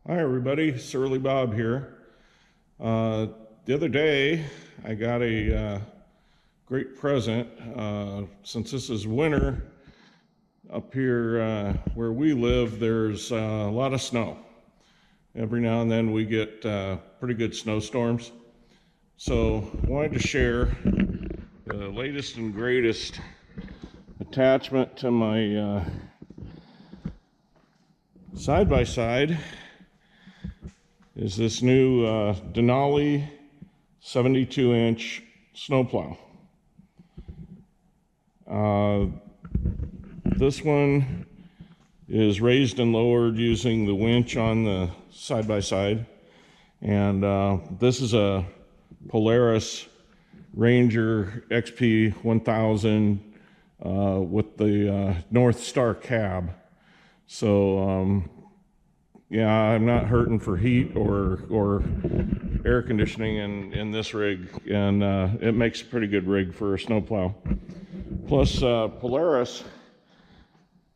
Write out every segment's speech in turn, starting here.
Hi everybody, Surly Bob here. The other day I got a great present. Since this is winter up here where we live, there's a lot of snow. Every now and then we get pretty good snowstorms. So I wanted to share the latest and greatest attachment to my side-by-side is this new Denali 72-inch snowplow. This one is raised and lowered using the winch on the side-by-side, and this is a Polaris Ranger XP 1000 with the Northstar cab. So yeah, I'm not hurting for heat or air conditioning in this rig, and it makes a pretty good rig for a snowplow. Plus, Polaris,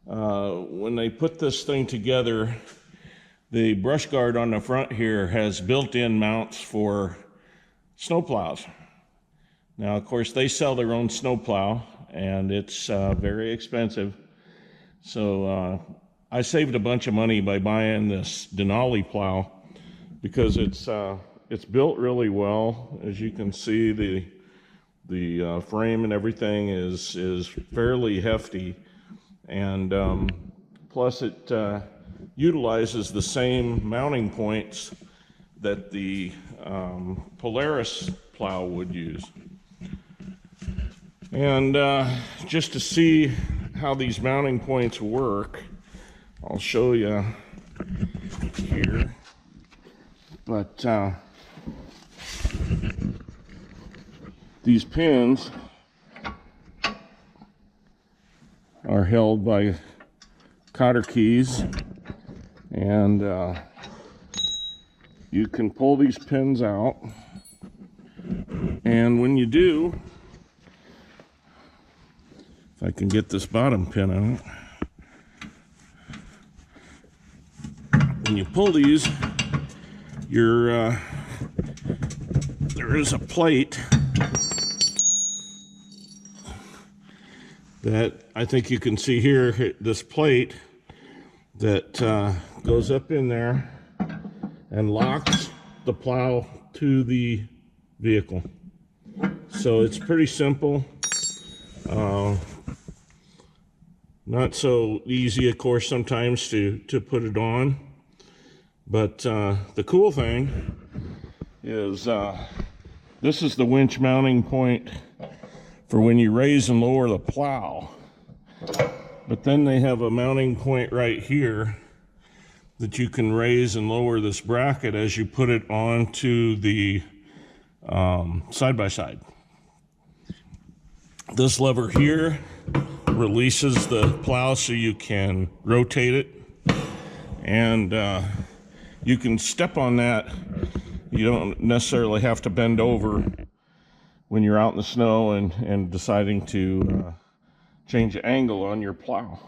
when they put this thing together, the brush guard on the front here has built-in mounts for snowplows. Now, of course, they sell their own snowplow, and it's very expensive. So I saved a bunch of money by buying this Denali plow because it's built really well. As you can see, the frame and everything is fairly hefty, and plus it utilizes the same mounting points that the Polaris plow would use. And just to see how these mounting points work, I'll show you here, but these pins are held by cotter keys, and you can pull these pins out, and when you do, if I can get this bottom pin out, when you pull these, there is a plate that I think you can see here, this plate that goes up in there and locks the plow to the vehicle. So it's pretty simple. Not so easy, of course, sometimes to put it on. But the cool thing is this is the winch mounting point for when you raise and lower the plow. But then they have a mounting point right here that you can raise and lower this bracket as you put it onto the side-by-side. This lever here releases the plow so you can rotate it, and you can step on that. You don't necessarily have to bend over when you're out in the snow and deciding to change the angle on your plow.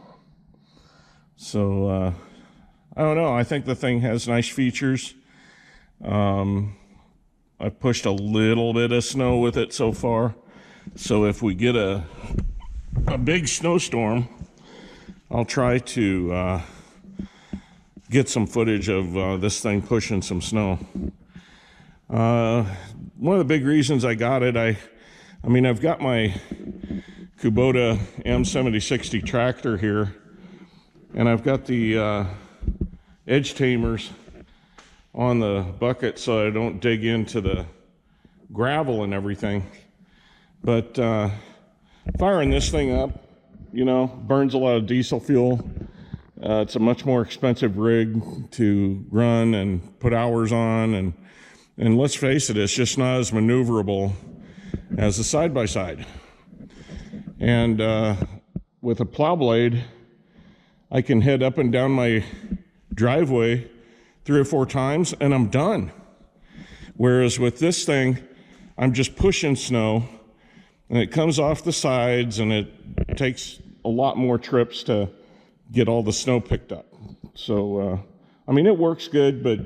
So I don't know, I think the thing has nice features. I've pushed a little bit of snow with it so far, so if we get a big snowstorm, I'll try to get some footage of this thing pushing some snow. One of the big reasons I got it, I mean, I've got my Kubota M7060 tractor here, and I've got the edge tamers on the bucket so I don't dig into the gravel and everything. But firing this thing up, you know, burns a lot of diesel fuel. It's a much more expensive rig to run and put hours on, and let's face it, it's just not as maneuverable as a side-by-side. And with a plow blade, I can head up and down my driveway 3 or 4 times and I'm done. Whereas with this thing, I'm just pushing snow, and it comes off the sides, and it takes a lot more trips to get all the snow picked up. So I mean, it works good, but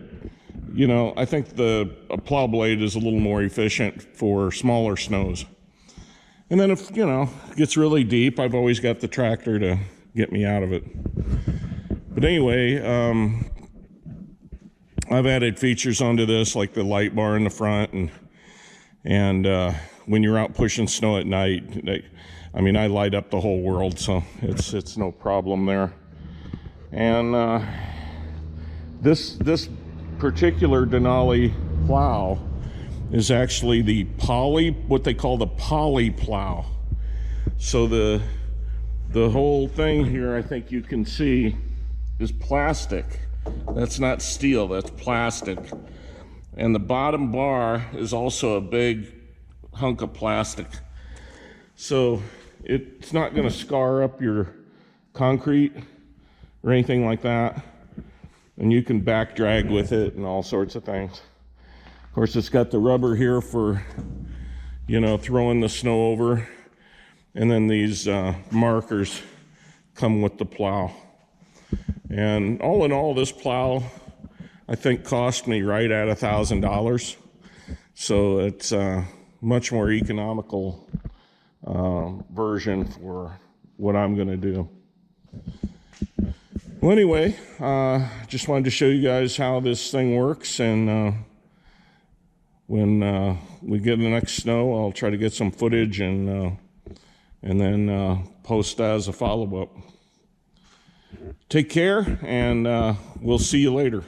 you know, I think a plow blade is a little more efficient for smaller snows. And then if, you know, it gets really deep, I've always got the tractor to get me out of it. But anyway, I've added features onto this, like the light bar in the front, and when you're out pushing snow at night, I mean, I light up the whole world, so it's no problem there. And this particular Denali plow is actually the what they call the poly plow. So the whole thing here, I think you can see, is plastic. That's not steel, that's plastic. And the bottom bar is also a big hunk of plastic. So it's not going to scar up your concrete or anything like that. And you can back drag with it and all sorts of things. Of course, it's got the rubber here for, you know, throwing the snow over. And then these markers come with the plow. And all in all, this plow, I think, cost me right at $1,000. So it's a much more economical version for what I'm going to do. Well, anyway, just wanted to show you guys how this thing works, and when we get the next snow, I'll try to get some footage and then post as a follow-up. Take care, and we'll see you later.